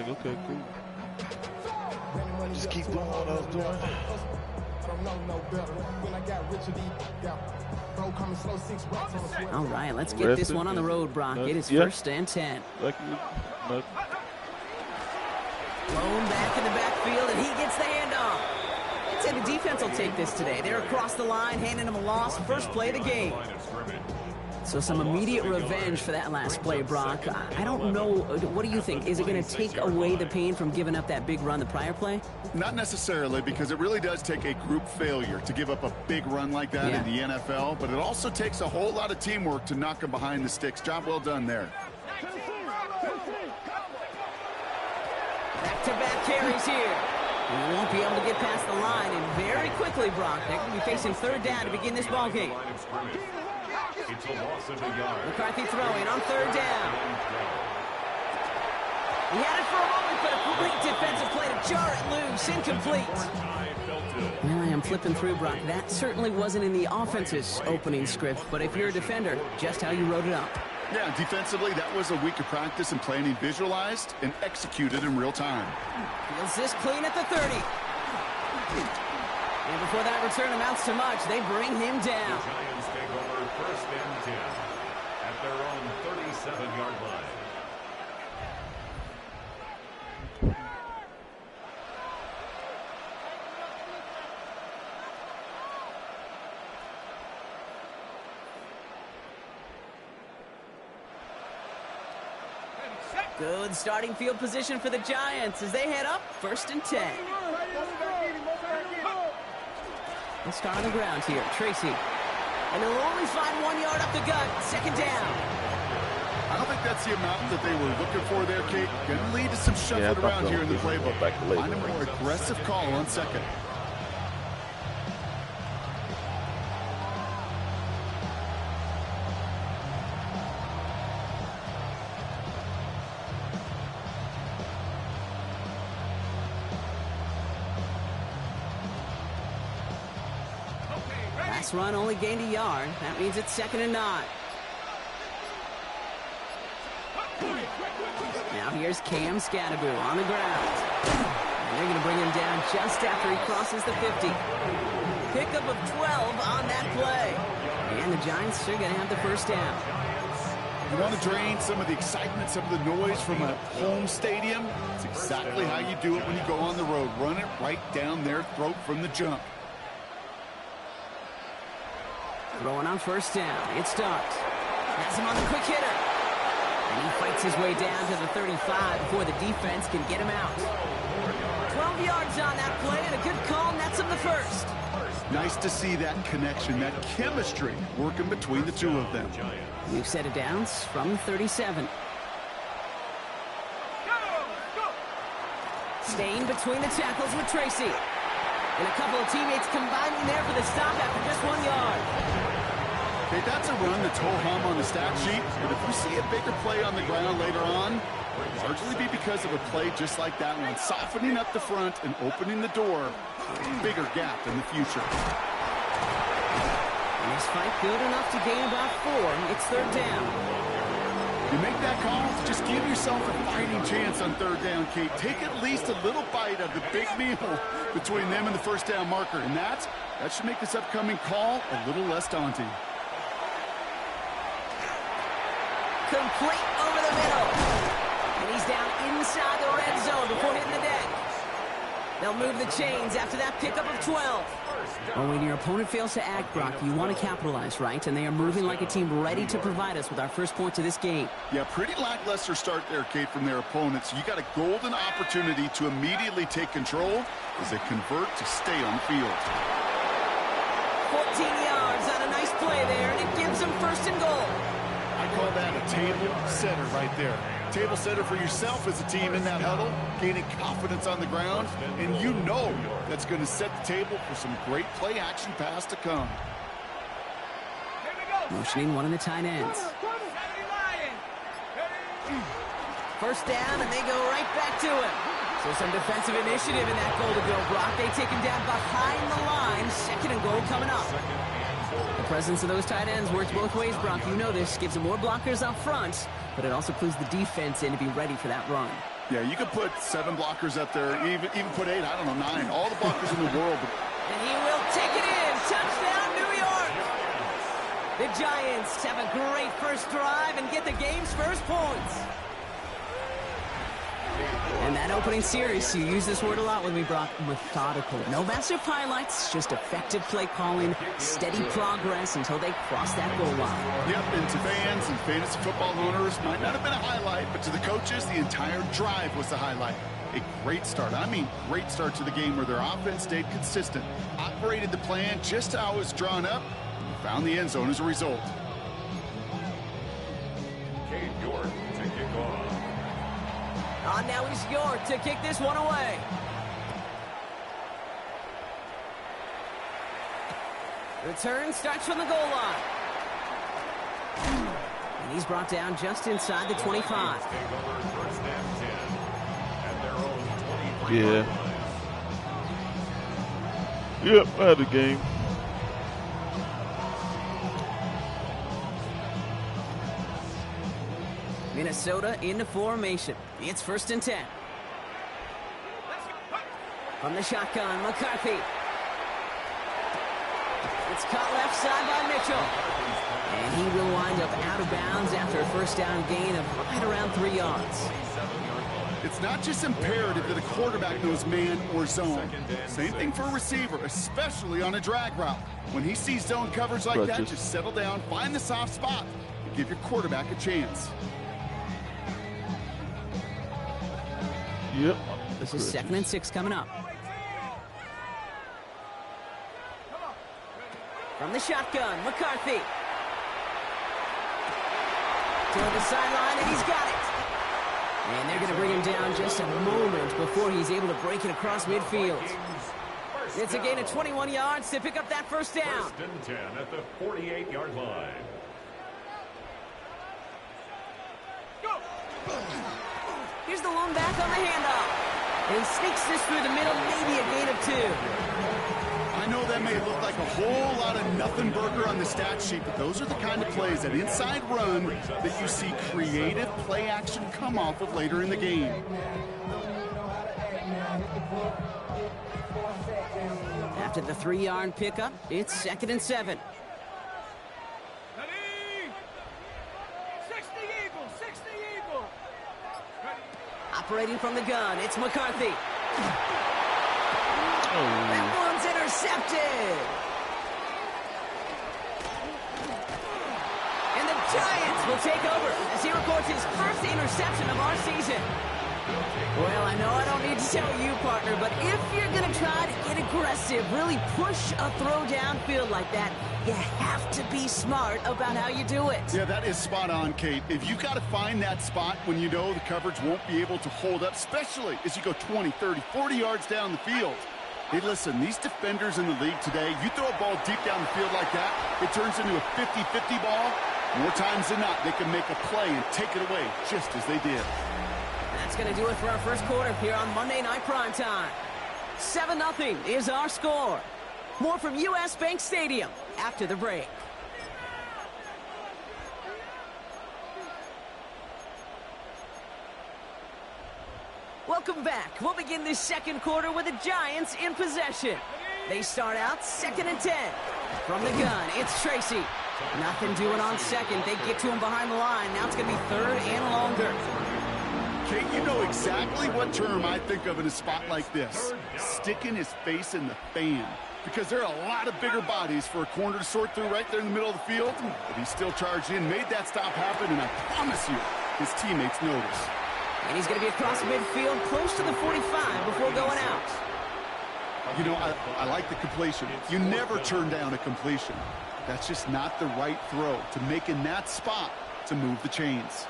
like, okay, cool. Just keep doing what I was doing. All right, let's get this one on the road, Brock. It is 1st and 10. Thrown back in the backfield, and he gets the handoff. I'd say the defense will take this today. They're across the line, handing him a loss. First play of the game. So some immediate revenge for that last play, Brock. I don't know. What do you think? Is it going to take away the pain from giving up that big run the prior play? Not necessarily, because it really does take a group failure to give up a big run like that in the NFL. But it also takes a whole lot of teamwork to knock him behind the sticks. Job well done there. Back-to-back carries here. He won't be able to get past the line, and very quickly, Brock, they're going to be facing 3rd down to begin this ball game. It's a loss of a yard. McCarthy throwing on 3rd down. He had it for a moment, but a great defensive play to jar it loose. Incomplete. Well, I am flipping through, Brock. That certainly wasn't in the offense's opening script, but if you're a defender, just how you wrote it up. Yeah, defensively, that was a week of practice and planning visualized and executed in real time. Feels this clean at the 30. And before that return amounts to much, they bring him down. The Giants take over 1st and 10 at their own 37-yard line. Good starting field position for the Giants as they head up 1st and 10. They'll start on the ground here. Tracy. And they'll only find 1 yard up the gut. 2nd down. I don't think that's the amount that they were looking for there, Kate. Going to lead to some shuffling around here in the playbook. Find a more aggressive call on 2nd. Last run only gained a yard. That means it's 2nd and 9. Now here's Cam Scadaboo on the ground. And they're going to bring him down just after he crosses the 50. Pickup of 12 on that play. And the Giants are going to have the 1st down. You want to drain some of the excitement, some of the noise from a home stadium? It's exactly how you do it when you go on the road. Run it right down their throat from the jump. Throwing on 1st down. It starts. Has him on the quick hitter. And he fights his way down to the 35 before the defense can get him out. 12 yards on that play, and a good call nets him the 1st. Nice to see that connection, that chemistry working between the two of them. New set of downs from 37. Staying between the tackles with Tracy. And a couple of teammates combining there for the stop after just 1 yard. Okay, that's a run that's ho-hum on the stat sheet, but if we see a bigger play on the ground later on, it'll largely be because of a play just like that one, softening up the front and opening the door for a bigger gap in the future. And this fight good enough to gain about 4. It's 3rd down. You make that call, just give yourself a fighting chance on 3rd down, Kate. Take at least a little bite of the big meal between them and the 1st down marker, and that should make this upcoming call a little less daunting. Complete over the middle. And he's down inside the red zone before hitting the deck. They'll move the chains after that pickup of 12. Well, when your opponent fails to act, Brock, you want to capitalize, right? And they are moving like a team ready to provide us with our first points of this game. Yeah, pretty lackluster start there, Kate, from their opponents. You got a golden opportunity to immediately take control as they convert to stay on the field. 14 yards on a nice play there, and it gives them 1st and goal. I call that a table setter right there. Table setter for yourself as a team in that huddle, gaining confidence on the ground, and you know that's going to set the table for some great play action pass to come. Motioning one of the tight ends. 1st down, and they go right back to him. So some defensive initiative in that goal to go, Brock. They take him down behind the line. 2nd and goal coming up. The presence of those tight ends works both ways, Brock. You know this. Gives them more blockers up front, but it also clues the defense in to be ready for that run. Yeah, you could put 7 blockers up there, even put 8, I don't know, 9, all the blockers in the world. And he will take it in. Touchdown, New York. The Giants have a great first drive and get the game's first points. And that opening series, you use this word a lot with me, Brock, methodical. No massive highlights, just effective play calling, steady progress until they cross that goal line. Yep, and to fans and fantasy football owners, might not have been a highlight, but to the coaches, the entire drive was the highlight. A great start. I mean, great start to the game where their offense stayed consistent, operated the plan just how it was drawn up, and found the end zone as a result. Cade York to kick off. Now he's York to kick this one away. Return starts from the goal line. And he's brought down just inside the 25. Yeah. Yep, I had a game. Minnesota into formation. It's 1st and 10. From the shotgun, McCarthy. It's caught left side by Mitchell. And he will wind up out of bounds after a first down gain of right around 3 yards. It's not just imperative that a quarterback knows man or zone. Same thing for a receiver, especially on a drag route. When he sees zone coverage like that, just settle down, find the soft spot, and give your quarterback a chance. Yep. This is 2nd and 6 coming up. From the shotgun, McCarthy. Toward the sideline, and he's got it. And they're going to bring him down just a moment before he's able to break it across midfield. It's a gain of 21 yards to pick up that first down. 1st and 10 at the 48-yard line. Here's the lone back on the handoff. And he sneaks this through the middle, maybe a gain of 2. I know that may look like a whole lot of nothing burger on the stat sheet, but those are the kind of plays, that inside run, that you see creative play action come off of later in the game. After the 3-yard pickup, it's 2nd and 7. Operating from the gun, it's McCarthy. That one's intercepted. And the Giants will take over as he records his first interception of our season. Well, I know I don't need to tell you, partner, but if you're going to try to get aggressive, really push a throw downfield like that, you have to be smart about how you do it. Yeah, that is spot on, Kate. If you got to find that spot when you know the coverage won't be able to hold up, especially as you go 20, 30, 40 yards down the field. Hey, listen, these defenders in the league today, you throw a ball deep down the field like that, it turns into a 50-50 ball. More times than not, they can make a play and take it away just as they did. That's going to do it for our first quarter here on Monday Night Primetime. 7-0 is our score. More from U.S. Bank Stadium after the break. Welcome back. We'll begin this second quarter with the Giants in possession. They start out 2nd and 10. From the gun, it's Tracy. Nothing doing on second. They get to him behind the line. Now it's going to be 3rd and longer. Kate, you know exactly what term I think of in a spot like this. Sticking his face in the fan. Because there are a lot of bigger bodies for a corner to sort through right there in the middle of the field. But he still charged in, made that stop happen, and I promise you, his teammates notice. And he's going to be across midfield close to the 45 before going out. You know, I like the completion. You never turn down a completion. That's just not the right throw to make in that spot to move the chains.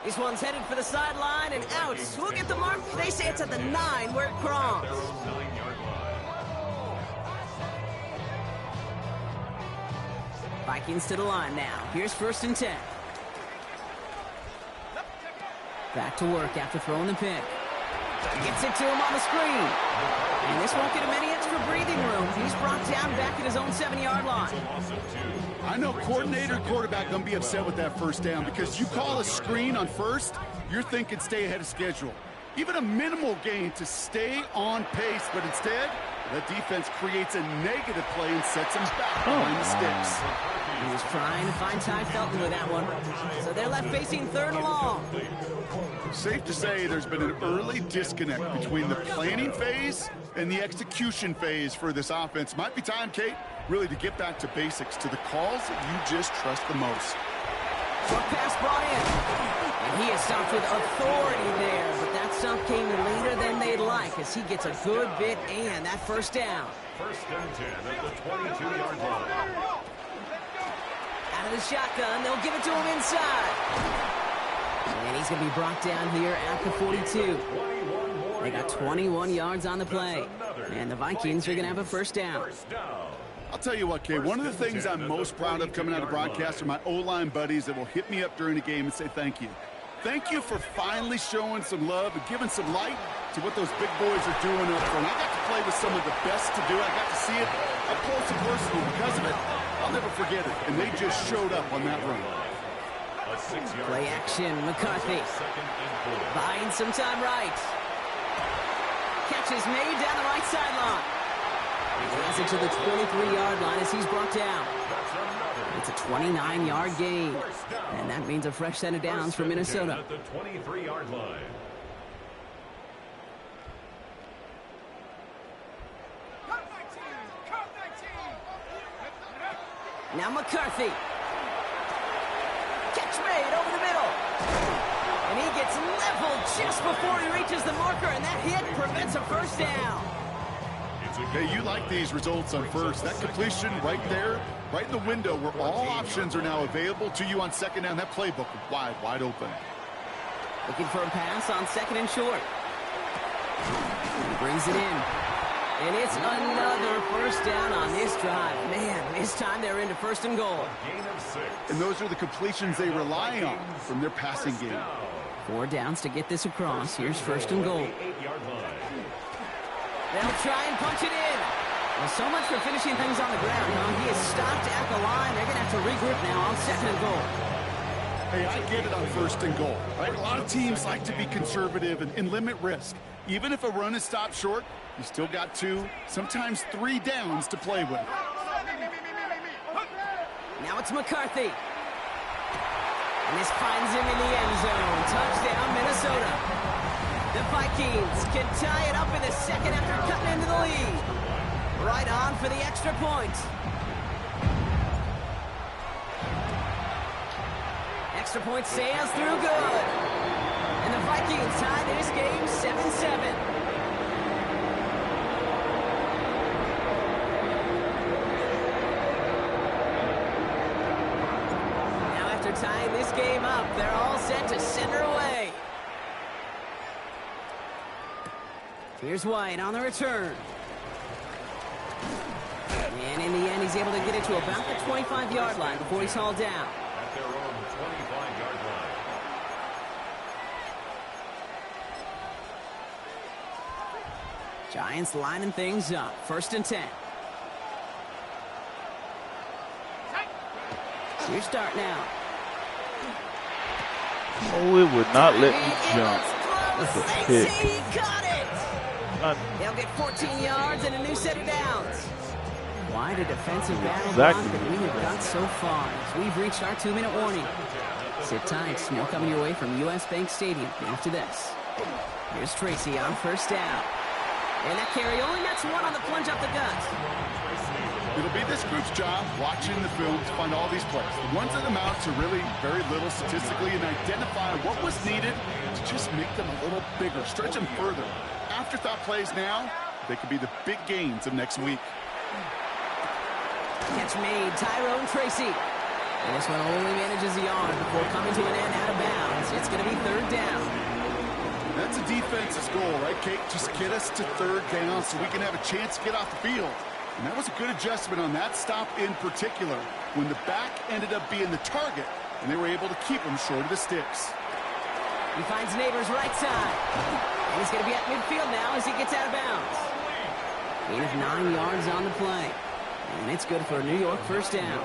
This one's headed for the sideline and out. We'll get the mark. They say it's at the 9 where it crossed. Vikings to the line now. Here's 1st and 10. Back to work after throwing the pick. Gets it to him on the screen. And this won't get him any extra for breathing room. He's brought down back at his own 7-yard line. I know coordinator and quarterback going to be upset with that first down because you call a screen on first, you're thinking stay ahead of schedule. Even a minimal gain to stay on pace, but instead, the defense creates a negative play and sets him back behind the sticks. He was trying to find Ty Felton with that one. So they're left facing 3rd and long. Safe to say there's been an early disconnect between the planning phase and the execution phase for this offense. Might be time, Kate, really to get back to basics, to the calls that you just trust the most. Short pass brought in. And he is stopped with authority there, but that stop came later than they'd like as he gets a good bit and that first down. 1st and 10 at the 22-yard line. Out of the shotgun, they'll give it to him inside. And he's going to be brought down here at the 42. They got 21 yards on the play. And the Vikings are going to have a first down. I'll tell you what, Kay, one of the things I'm most proud of coming out of broadcast are my O-line buddies that will hit me up during the game and say thank you. Thank you for finally showing some love and giving some light to what those big boys are doing up front. I got to play with some of the best to do it. I got to see it up close and personal. Because of it, I'll never forget it. And they just showed up on that run. Play action, McCarthy. Buying some time right. Catch is made down the right sideline. He has it to the 23-yard line as he's brought down. It's a 29-yard gain. And that means a fresh set of downs for Minnesota. At the 23-yard line. Now McCarthy. Catch made over the middle. And he gets leveled just before he reaches the marker, and that hit prevents a first down. Hey, you like these results on first. That completion right there, right in the window where all options are now available to you on 2nd down. That playbook wide open. Looking for a pass on 2nd and short. He brings it in. And it's another first down on this drive. Man, this time they're into 1st and goal. And those are the completions they rely on from their passing game. 4 downs to get this across. Here's 1st and goal. They'll try and punch it in. Well, so much for finishing things on the ground, huh? He is stopped at the line. They're going to have to regroup now on 2nd and goal. Hey, I get it on 1st and goal, right? A lot of teams like to be conservative and limit risk. Even if a run is stopped short, you still got 2, sometimes 3 downs to play with. Now it's McCarthy. And this finds him in the end zone. Touchdown, Minnesota. The Vikings can tie it up in the 2nd after cutting into the lead. Right on for the extra point. Extra point sails through good. And the Vikings tie this game 7-7. Now after tying this game up, they're all set to send her away. Here's White on the return. And in the end, he's able to get it to about the 25-yard line before he's hauled down. At their own 25-yard line. Giants lining things up. 1st and 10. Your start now. Oh, it would not let me jump. That's a pick. He got it. They'll get 14 yards and a new set of downs. Quite a defensive battle that we have got so far. We've reached our 2-minute warning. Sit tight. More coming your way from U.S. Bank Stadium after this. Here's Tracy on 1st down. And that carry only nets 1 on the plunge up the gut. It'll be this group's job watching the film to find all these plays. The ones that amount to really very little statistically and identify what was needed to just make them a little bigger, stretch them further. Afterthought plays now, they could be the big gains of next week. Catch made, Tyrone Tracy. And this one only manages the yard before coming to an end out of bounds. It's going to be 3rd down. That's a defense's goal, right, Kate? Just get us to 3rd down so we can have a chance to get off the field. And that was a good adjustment on that stop in particular, when the back ended up being the target, and they were able to keep him short of the sticks. He finds Neighbors right side. And he's going to be at midfield now as he gets out of bounds. Gain of 9 yards on the play. And it's good for a New York first down.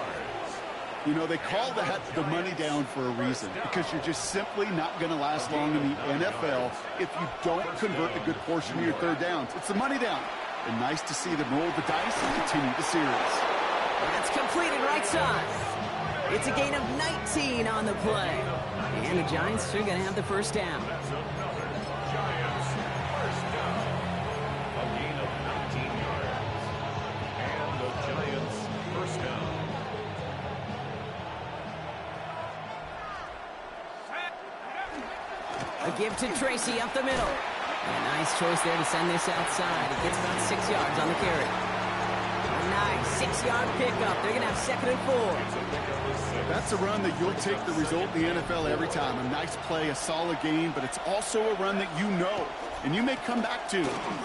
You know, they call that the money down for a reason, because you're just simply not going to last long in the NFL if you don't convert a good portion of your third downs. It's the money down. And nice to see them roll the dice and continue the series. That's completed right side. It's a gain of 19 on the play. And the Giants are going to have the first down. That's another Giants first down. A gain of 19 yards. And the Giants first down. A give to Tracy up the middle. And a nice choice there to send this outside. He gets about 6 yards on the carry. A nice 6-yard pickup. They're going to have 2nd and 4. That's a run that you'll take the result in the NFL every time. A nice play, a solid gain, but it's also a run that you know and you may come back to,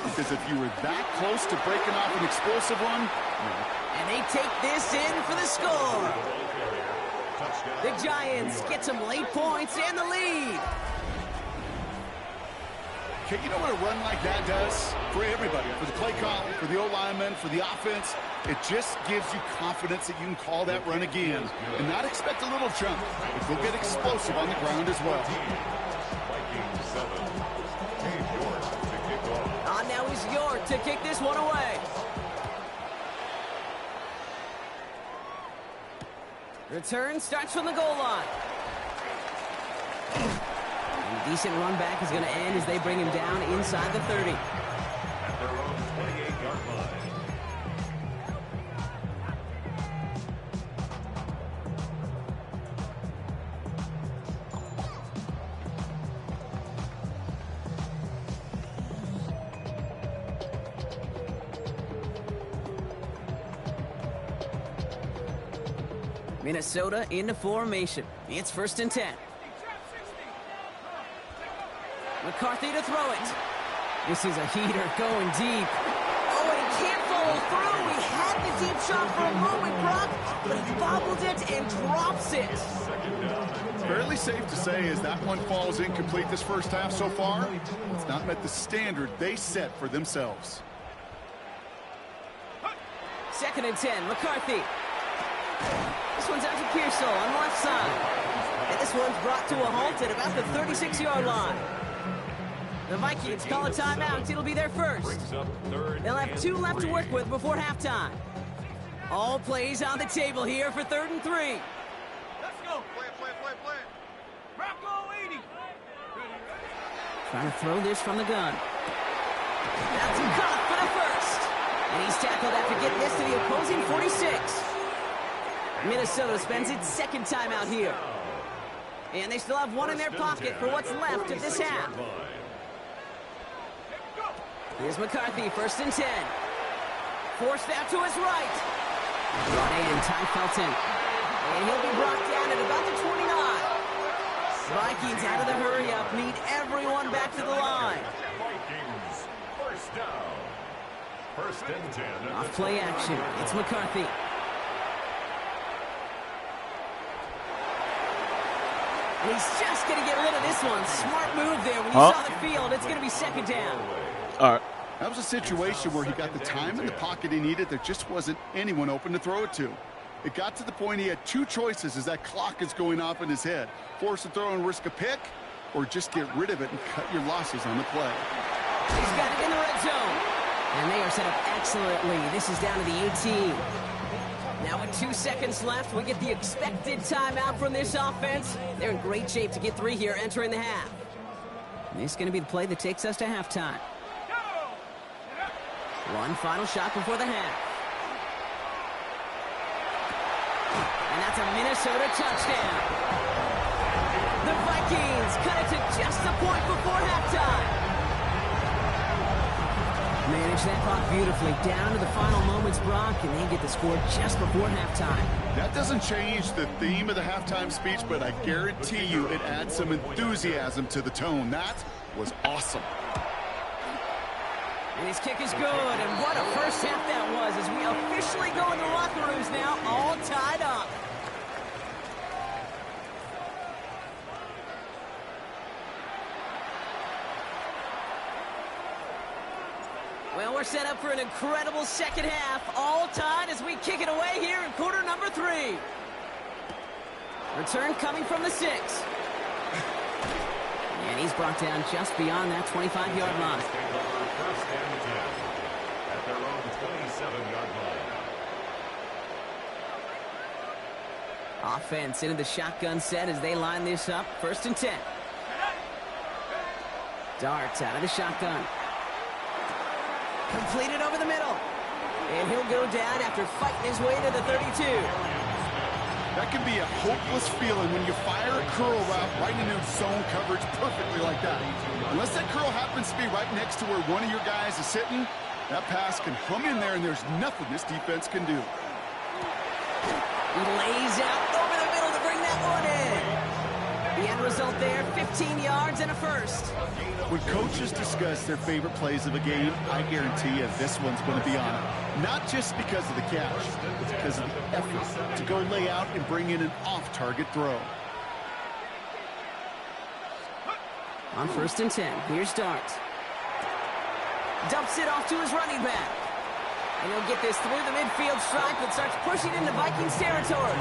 because if you were that close to breaking off an explosive one, and they take this in for the score. The Giants get some late points and the lead. Okay, you know what a run like that does for everybody, for the play call, for the O-lineman, for the offense? It just gives you confidence that you can call that run again and not expect a little jump, but go get explosive on the ground as well. Vikings 7. Dave York to kick off. On now is York to kick this one away. Return starts from the goal line. And a decent run back is going to end as they bring him down inside the 30. At their own 28-yard line. Minnesota into formation. It's 1st and 10. McCarthy to throw it. This is a heater going deep. Oh, and he can't follow through. He had the deep shot for a moment, Brock, but he bobbled it and drops it. Fairly safe to say as that one falls incomplete this first half so far, it's not met the standard they set for themselves. 2nd and 10, McCarthy. This one's out to Pearsall on the left side. And this one's brought to a halt at about the 36-yard line. The Vikings call a timeout. It'll be their first. They'll have 2 left to work with before halftime. All plays on the table here for 3rd and 3. Let's go. Play. Rocco 80. Trying to throw this from the gun. That's caught for the first. And he's tackled after getting this to the opposing 46. Minnesota spends its 2nd timeout here. And they still have 1 in their pocket for what's left of this half. Here's McCarthy, 1st and 10. Forced out to his right. Brought in, Ty Felton. And he'll be brought down at about the 29. Vikings out of the hurry-up, need everyone back to the line. Vikings first down. 1st and 10. Off play action, it's McCarthy. And he's just going to get rid of this one. Smart move there. When you saw the field, it's going to be 2nd down. All right. That was a situation where he got the time in the pocket he needed. There just wasn't anyone open to throw it to. It got to the point he had 2 choices as that clock is going off in his head. Force a throw and risk a pick, or just get rid of it and cut your losses on the play. He's got it in the red zone. And they are set up excellently. This is down to the 18. Now with 2 seconds left, we get the expected timeout from this offense. They're in great shape to get 3 here entering the half. And this is going to be the play that takes us to halftime. One final shot before the half. And that's a Minnesota touchdown. The Vikings cut it to just a point before halftime. Manage that clock beautifully down to the final moments, Brock, and they get the score just before halftime. That doesn't change the theme of the halftime speech, but I guarantee you it adds some enthusiasm to the tone. That was awesome. And his kick is good, and what a first half that was as we officially go into the locker rooms now, all tied up. Well, we're set up for an incredible second half. All tied as we kick it away here in quarter number 3. Return coming from the 6. And he's brought down just beyond that 25-yard line. First and 10 at their own 27-yard line. Offense into the shotgun set as they line this up. First and 10. Darts out of the shotgun. Completed over the middle. And he'll go down after fighting his way to the 32. That can be a hopeless feeling when you fire a curl route right into zone coverage perfectly like that. Unless that curl happens to be right next to where one of your guys is sitting, that pass can hum in there and there's nothing this defense can do. He lays out over the middle to bring that one in. The end result there, 15 yards and a first. When coaches discuss their favorite plays of a game, I guarantee you this one's going to be on it. Not just because of the catch, but because of the effort to go lay out and bring in an off-target throw. On first and 10, here's Dart. Dumps it off to his running back. And he'll get this through the midfield stripe and starts pushing into Vikings territory.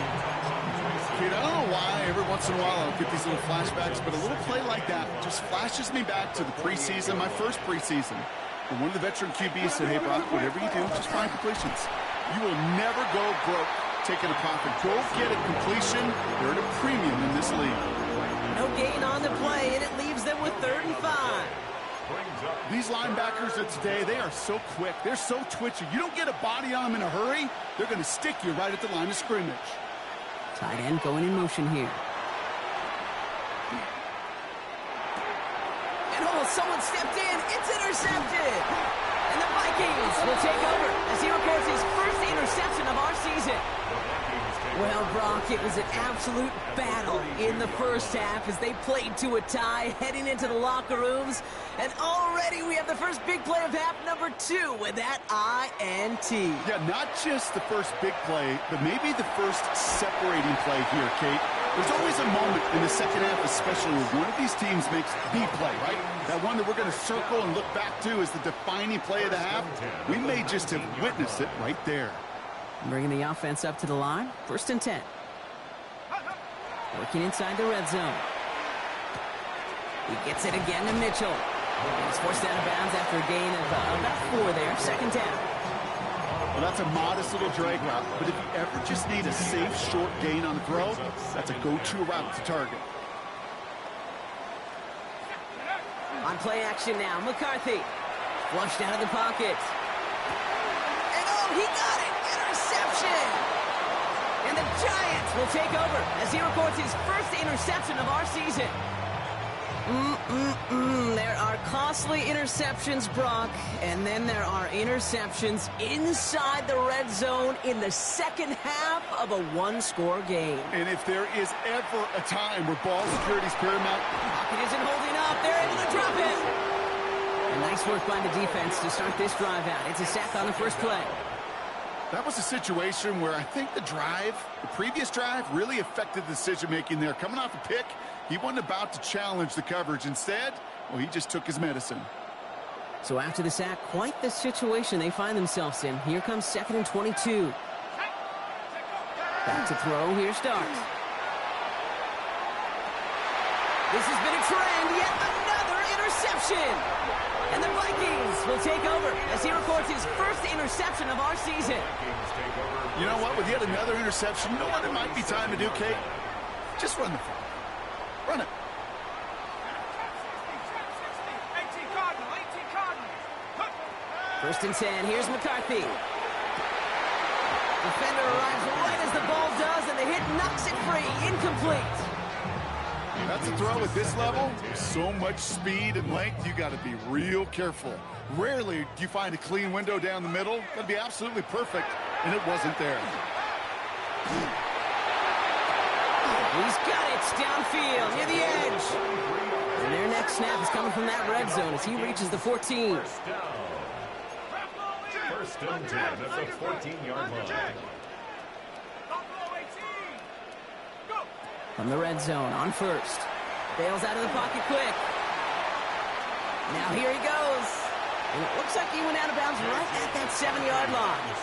Kid, I don't know why every once in a while I'll get these little flashbacks, but a little play like that just flashes me back to the preseason, my first preseason. And one of the veteran QBs said, hey, Brock, whatever you do, just find completions. You will never go broke taking a profit. Go get a completion. They're at a premium in this league. No gain on the play, and it leaves them with 3rd and 5. These linebackers of today, they are so quick. They're so twitchy. You don't get a body on them in a hurry, they're going to stick you right at the line of scrimmage. Tight end going in motion here. And someone stepped in. It's intercepted. And the Vikings will take over as he records his first interception of our season. Well, Brock, it was an absolute battle in the first half as they played to a tie heading into the locker rooms. And already we have the first big play of half number 2 with that INT. Yeah, not just the first big play, but maybe the first separating play here, Kate. There's always a moment in the second half, especially when one of these teams makes the play, right? That one that we're going to circle and look back to as the defining play of the half. We may just have witnessed it right there. Bringing the offense up to the line. First and 10. Working inside the red zone. He gets it again to Mitchell. He's forced out of bounds after a gain of about 4 there. Second down. Well, that's a modest little drag route, but if you ever just need a safe, short gain on the throw, that's a go-to route to target. On play action now, McCarthy. Flushed out of the pocket. And he got it! Interception! And the Giants will take over as he records his first interception of our season. There are costly interceptions, Brock, and then there are interceptions inside the red zone in the second half of a one-score game. And if there is ever a time where ball security is paramount, Pocket isn't holding up. They're able to drop it. And nice work by the defense to start this drive out. It's a sack on the first play. that was a situation where I think the previous drive, really affected the decision-making there. Coming off a pick, he wasn't about to challenge the coverage. Instead, well, he just took his medicine. So after the sack, quite the situation they find themselves in. Here comes 2nd and 22. Back to throw. Here's Starks. This has been a trend. Yet another interception. And the Vikings will take over as he records his first interception of our season. You know what? With yet another interception, you know what it might be time to do, Kate? Just run the ball. Run it. First and 10. Here's McCarthy. Defender arrives right as the ball does, and the hit knocks it free. Incomplete. That's a throw at this level. With so much speed and length, you got to be real careful. Rarely do you find a clean window down the middle. That'd be absolutely perfect, and it wasn't there. He's got it downfield near the edge. And their next snap is coming from that red zone as he reaches the 14. First and 10 at the 14-yard line. From the red zone on first. Bails out of the pocket quick. Now here he goes. And it looks like he went out of bounds right at that 7-yard line.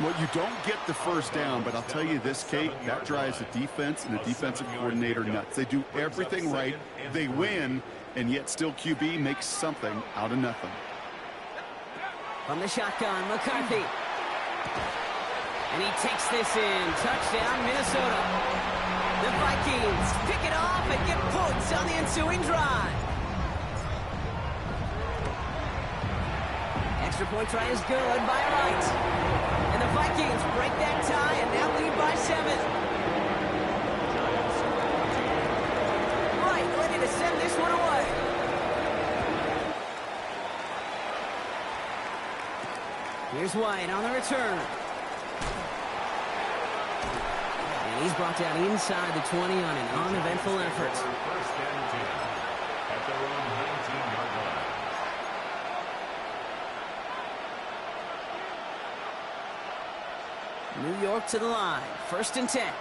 Well, you don't get the first down, but I'll tell you this, Kate, that drives the defense and the defensive coordinator nuts. They do everything right, they win, and yet still QB makes something out of nothing. From the shotgun, McCarthy. And he takes this in. Touchdown, Minnesota. The Vikings pick it off and get points on the ensuing drive. Extra point try is good by Wright. And the Vikings break that tie and now lead by 7. Wright ready to send this one away. Here's White on the return. And he's brought down inside the 20 on an uneventful effort. First and 10 at their own 19-yard line. New York to the line. First and 10.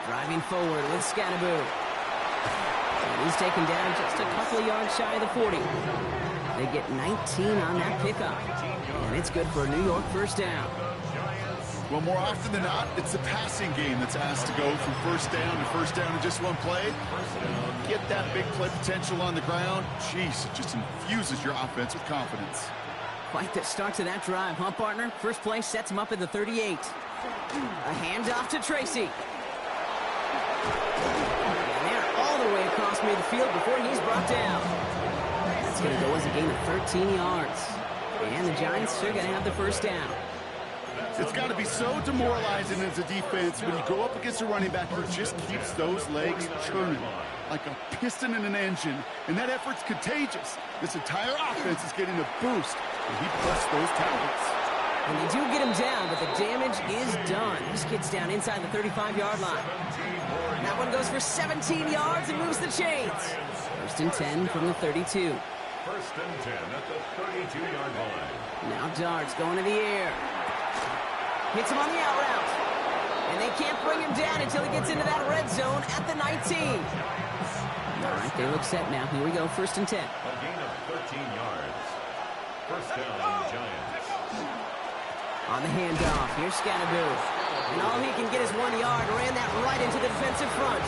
Driving forward with Scattaboo. And he's taken down just a couple of yards shy of the 40. They get 19 on that pickup. And it's good for a New York first down. Well, more often than not, it's the passing game that's asked to go from first down in just one play. Get that big play potential on the ground. Jeez, it just infuses your offense with confidence. Quite the start to that drive, huh, partner? First play sets him up at the 38. A handoff to Tracy. And they're all the way across midfield before he's brought down. That's going to go as a gain of 13 yards. And the Giants are going to have the first down. It's got to be so demoralizing as a defense when you go up against a running back who just keeps those legs churning like a piston in an engine, and that effort's contagious. This entire offense is getting a boost when he busts those tackles. And they do get him down, but the damage is done. This kid's down inside the 35-yard line. And that one goes for 17 yards and moves the chains. First and 10 from the 32. First and 10 at the 32-yard line. Now Darts going to the air. Hits him on the out route. And they can't bring him down until he gets into that red zone at the 19. All right, they look set now. Here we go, first and 10. A gain of 13 yards. First down, Giants. On the handoff, here's Scattaboo. And all he can get is 1 yard. Ran that right into the defensive front.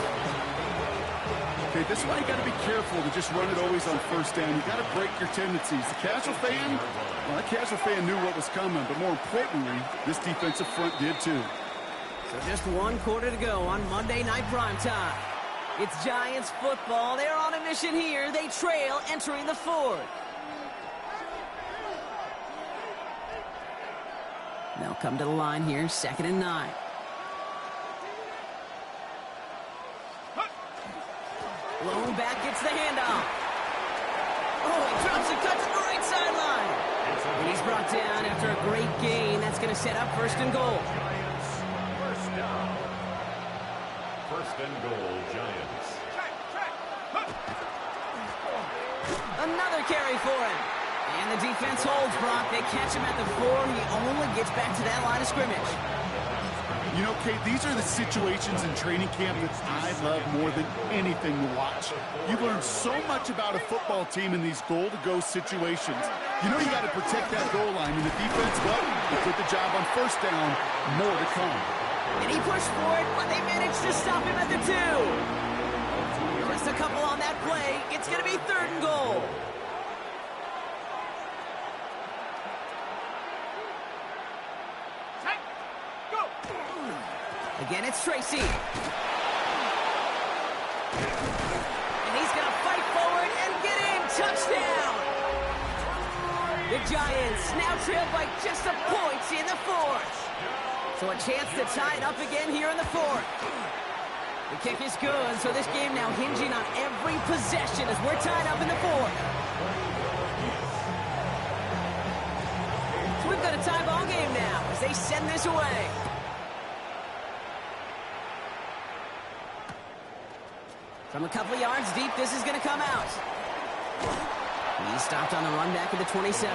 Okay, this is why you got to be careful to just run it always on first down. You got to break your tendencies. The casual fan, well, that casual fan knew what was coming, but more importantly, this defensive front did too. So just 1 quarter to go on Monday Night Primetime. It's Giants football. They're on a mission here. They trail entering the fourth. They'll come to the line here, 2nd and 9. Lone back gets the handoff. Oh, he drops and cuts to the right sideline. And he's brought down after a great gain. That's going to set up first and goal. First down. First and goal, Giants. Another carry for him. And the defense holds, Brock. They catch him at the 4. He only gets back to that line of scrimmage. You know, Kate, these are the situations in training camp that I love more than anything to watch. You learn so much about a football team in these goal-to-go situations. You know you got to protect that goal line, and the defense, well, they put the job on first down. More to come. And he pushed for it, but they managed to stop him at the 2. Just a couple on that play. It's going to be 3rd and goal. Again, it's Tracy. And he's going to fight forward and get in. Touchdown! The Giants now trail by just a point in the 4th. So a chance to tie it up again here in the 4th. The kick is good, so this game now hinging on every possession as we're tied up in the 4th. So we've got a tie ball game now as they send this away. From a couple of yards deep, this is going to come out. He's stopped on the run back at the 27.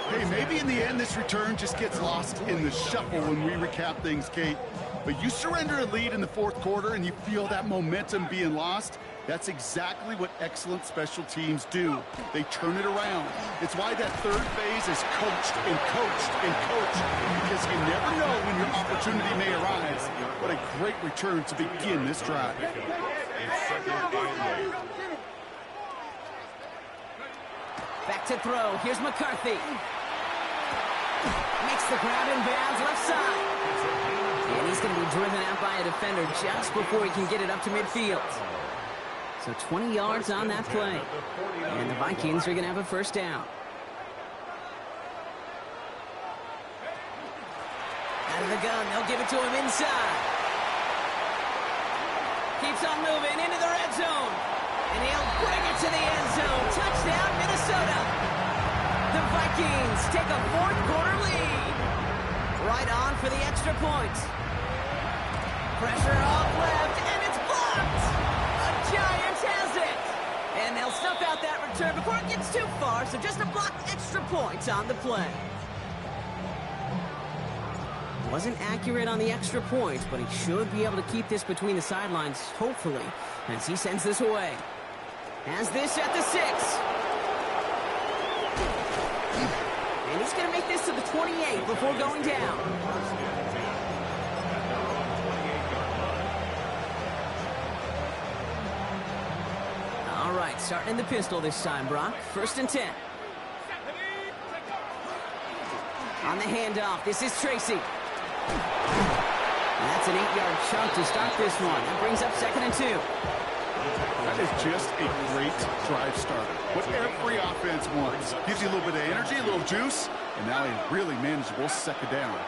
Hey, maybe in the end this return just gets lost in the shuffle when we recap things, Kate. But you surrender a lead in the 4th quarter and you feel that momentum being lost, That's exactly what excellent special teams do. They turn it around. It's why that third phase is coached and coached and coached, because you never know when your opportunity may arise. What a great return to begin this drive. Back to throw. Here's McCarthy. Makes the grab in bounds left side. And he's going to be driven out by a defender just before he can get it up to midfield. So 20 yards on that play. And the Vikings are going to have a first down. Out of the gun. They'll give it to him inside. Keeps on moving into the red zone. And he'll bring it to the end zone. Touchdown, Minnesota. The Vikings take a fourth quarter lead. Right on for the extra point. Pressure off left, and it's blocked. The Giants has it. And they'll snuff out that return before it gets too far, so just a blocked extra point on the play. Wasn't accurate on the extra point, but he should be able to keep this between the sidelines, hopefully, as he sends this away. Has this at the 6. And he's going to make this to the 28 before going down. All right, starting in the pistol this time, Brock. 1st and 10. On the handoff, this is Tracy. And that's an 8-yard chunk to start this one. That brings up 2nd and 2. That is just a great drive starter. What every offense wants. Gives you a little bit of energy, a little juice, and now a really manageable 2nd down.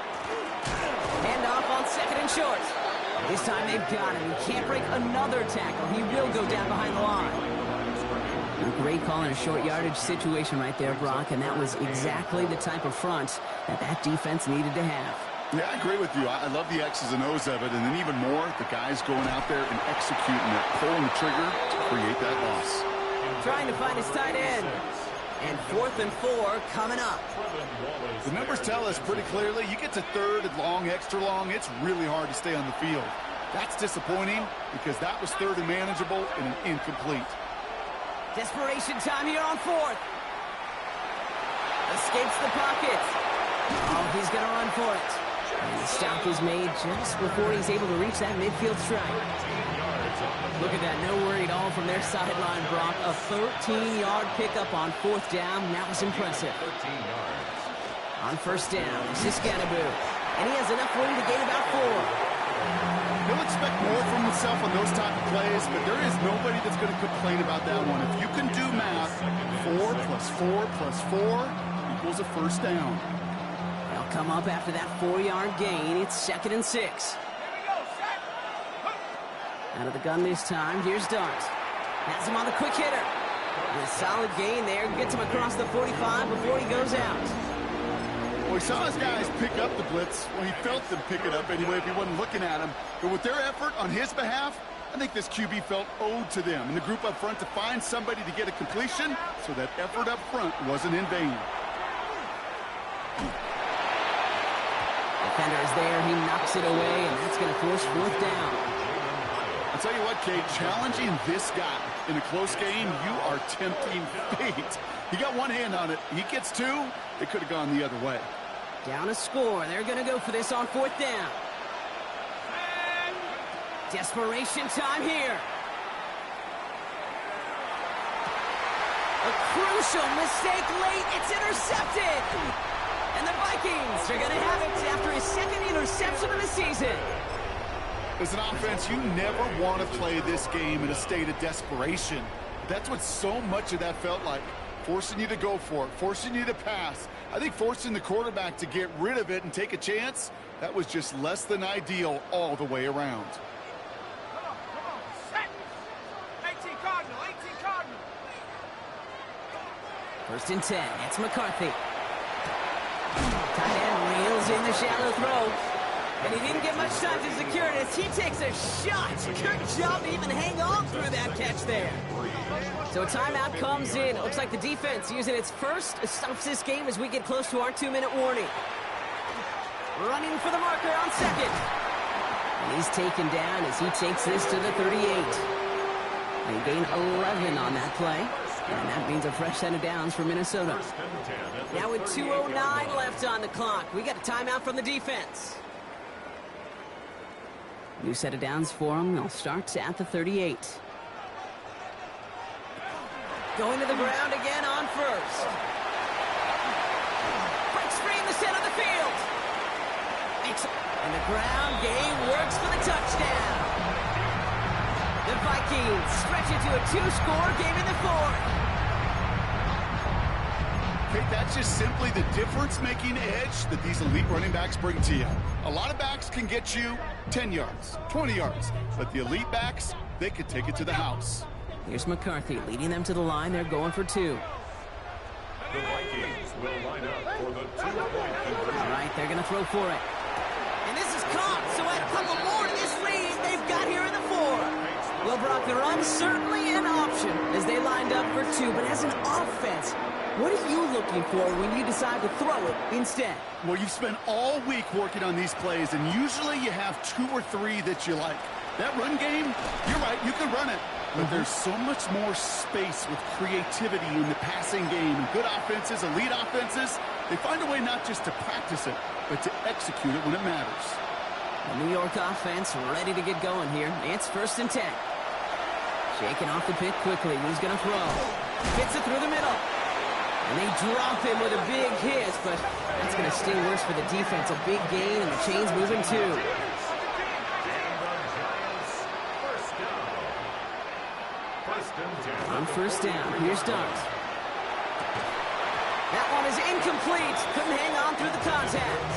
Handoff on 2nd and short. This time they've got him. He can't break another tackle. He will go down behind the line. A great call in a short yardage situation right there, Brock, and that was exactly the type of front that defense needed to have. Yeah, I agree with you. I love the X's and O's of it, and then even more, the guys going out there and executing it, pulling the trigger to create that loss. Trying to find his tight end. And 4th and 4 coming up. The numbers tell us pretty clearly, you get to 3rd and long, extra long, it's really hard to stay on the field. That's disappointing because that was 3rd and manageable and an incomplete. Desperation time here on 4th. Escapes the pocket. Oh, he's going to run for it. And the stop is made just before he's able to reach that midfield strike. Look at that, no worry at all from their sideline, Brock. A 13-yard pickup on 4th down. That was impressive. On 1st down, this is Scannaboo. And he has enough room to gain about 4. He'll expect more from himself on those type of plays, but there is nobody that's going to complain about that one. If you can do math, 4 plus 4 plus 4 equals a 1st down. They'll come up after that 4-yard gain. It's 2nd and 6. Out of the gun this time, here's Dart. Has him on the quick hitter. And a solid gain there. Gets him across the 45 before he goes out. Well, he saw his guys pick up the blitz. Well, he felt them pick it up anyway if he wasn't looking at him. But with their effort on his behalf, I think this QB felt owed to them and the group up front to find somebody to get a completion, so that effort up front wasn't in vain. Defender is there. He knocks it away, and that's going to force 4th down. I'll tell you what, Kate, challenging this guy in a close game, you are tempting fate. He got one hand on it. He gets 2. It could have gone the other way. Down a score. They're going to go for this on 4th down. Desperation time here. A crucial mistake late. It's intercepted. And the Vikings are going to have it after his 2nd interception of the season. As an offense, you never want to play this game in a state of desperation. That's what so much of that felt like. Forcing you to go for it, forcing you to pass. I think forcing the quarterback to get rid of it and take a chance, that was just less than ideal all the way around. Come on, set. 18 Cardinal, 18 Cardinal. 1st and 10, it's McCarthy. Tight end reels in the shallow throw. And he didn't get much time to secure it as he takes a shot. Good job to even hang on through that catch there. So a timeout comes in. It looks like the defense using its first stops this game as we get close to our 2-minute warning. Running for the marker on 2nd. And he's taken down as he takes this to the 38. They gain 11 on that play, and that means a fresh set of downs for Minnesota. Now with 2:09 left on the clock, we got a timeout from the defense. New set of downs for them. They'll start at the 38. Going to the ground again on first. Breaks free in the center of the field. And the ground game works for the touchdown. The Vikings stretch it to a 2-score game in the fourth. Okay, that's just simply the difference-making edge that these elite running backs bring to you. A lot of backs can get you 10 yards, 20 yards, but the elite backs, they could take it to the house. Here's McCarthy leading them to the line. They're going for 2. The Vikings will line up for the 2-point conversion. All right, they're going to throw for it. And this is caught, so add a couple more to this lead they've got here in the 4. Well, Brock, the run's certainly an option as they lined up for 2, but as an offense, what are you looking for when you decide to throw it instead? Well, you've spent all week working on these plays, and usually you have 2 or 3 that you like. That run game, you're right, you can run it. But there's so much more space with creativity in the passing game. And good offenses, elite offenses, they find a way not just to practice it, but to execute it when it matters. The New York offense ready to get going here. It's 1st and 10. Shaking off the pit quickly. He's going to throw. Fits it through the middle. And they drop him with a big hit, but that's going to sting worse for the defense. A big gain, and the chain's moving too. On 1st down, here's Dart. That one is incomplete. Couldn't hang on through the contact.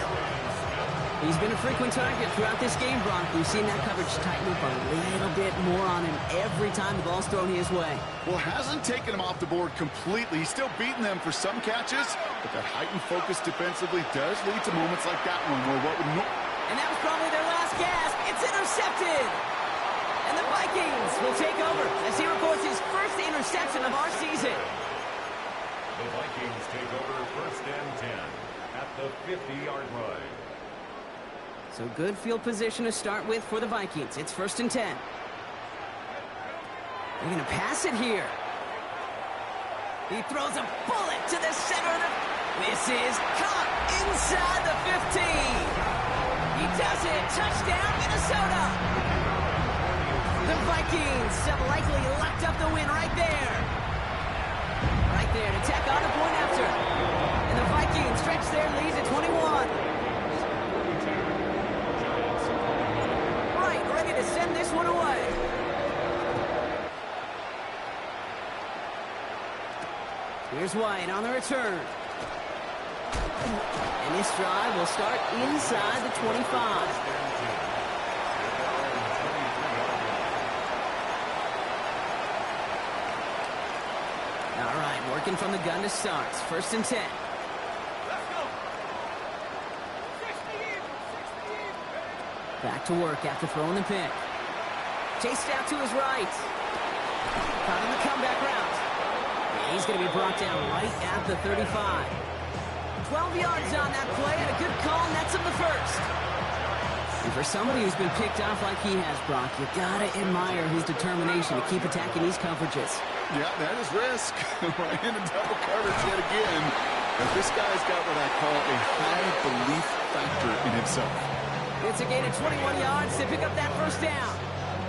He's been a frequent target throughout this game, Brock. We've seen that coverage tighten up a little bit more on him every time the ball's thrown his way. Well, hasn't taken him off the board completely. He's still beating them for some catches, but that heightened focus defensively does lead to moments like that one where what would... And that was probably their last gasp. It's intercepted. And the Vikings will take over as he records his first interception of our season. The Vikings take over 1st and 10 at the 50-yard line. So good field position to start with for the Vikings. It's 1st and 10. They're going to pass it here. He throws a bullet to the center of the... This is caught inside the 15. He does it. Touchdown, Minnesota. The Vikings have likely locked up the win right there. Right there to tack on a point after. And the Vikings stretch their lead to 21. Right, ready to send this one away. Here's White on the return. And this drive will start inside the 25. All right, working from the gun to start. 1st and 10. Back to work after throwing the pick. Chased out to his right. Caught on the comeback route. And he's going to be brought down right at the 35. 12 yards on that play and a good call nets him the 1st. And for somebody who's been picked off like he has, Brock, you got to admire his determination to keep attacking these coverages. Yeah, that is risk. Right into double coverage yet again. But this guy's got what I call a high belief factor in himself. It's a gain of 21 yards to pick up that 1st down.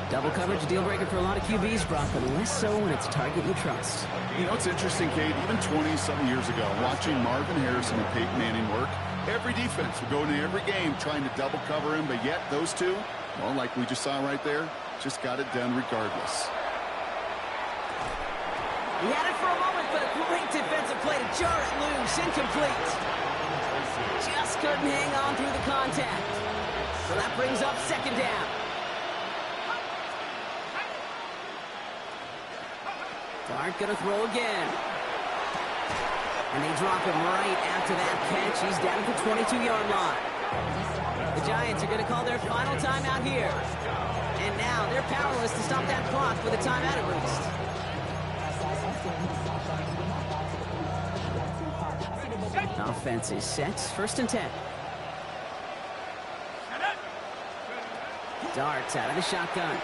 Double coverage, a deal breaker for a lot of QBs, Brock, but less so when it's a target you trust. You know, it's interesting, Kate, even 20-something years ago, watching Marvin Harrison and Peyton Manning work, every defense would go into every game trying to double cover him, but yet those two, well, like we just saw right there, just got it done regardless. He had it for a moment, but a great defensive play to jar it loose, incomplete. Just couldn't hang on through the contact. So that brings up 2nd down. Dart gonna throw again. And they drop him right after that catch. He's down at the 22-yard line. The Giants are gonna call their final timeout here. And now they're powerless to stop that clock with a timeout at least. Offense is set. 1st and 10. Darts out of the shotgun.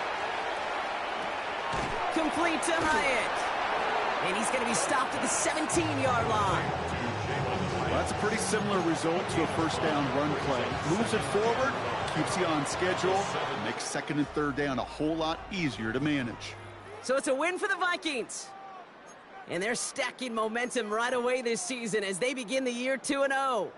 complete to Hyatt. And he's going to be stopped at the 17-yard line. Well, that's a pretty similar result to a first down run play. Moves it forward, keeps you on schedule, makes second and third down a whole lot easier to manage. So it's a win for the Vikings. And they're stacking momentum right away this season as they begin the year 2-0.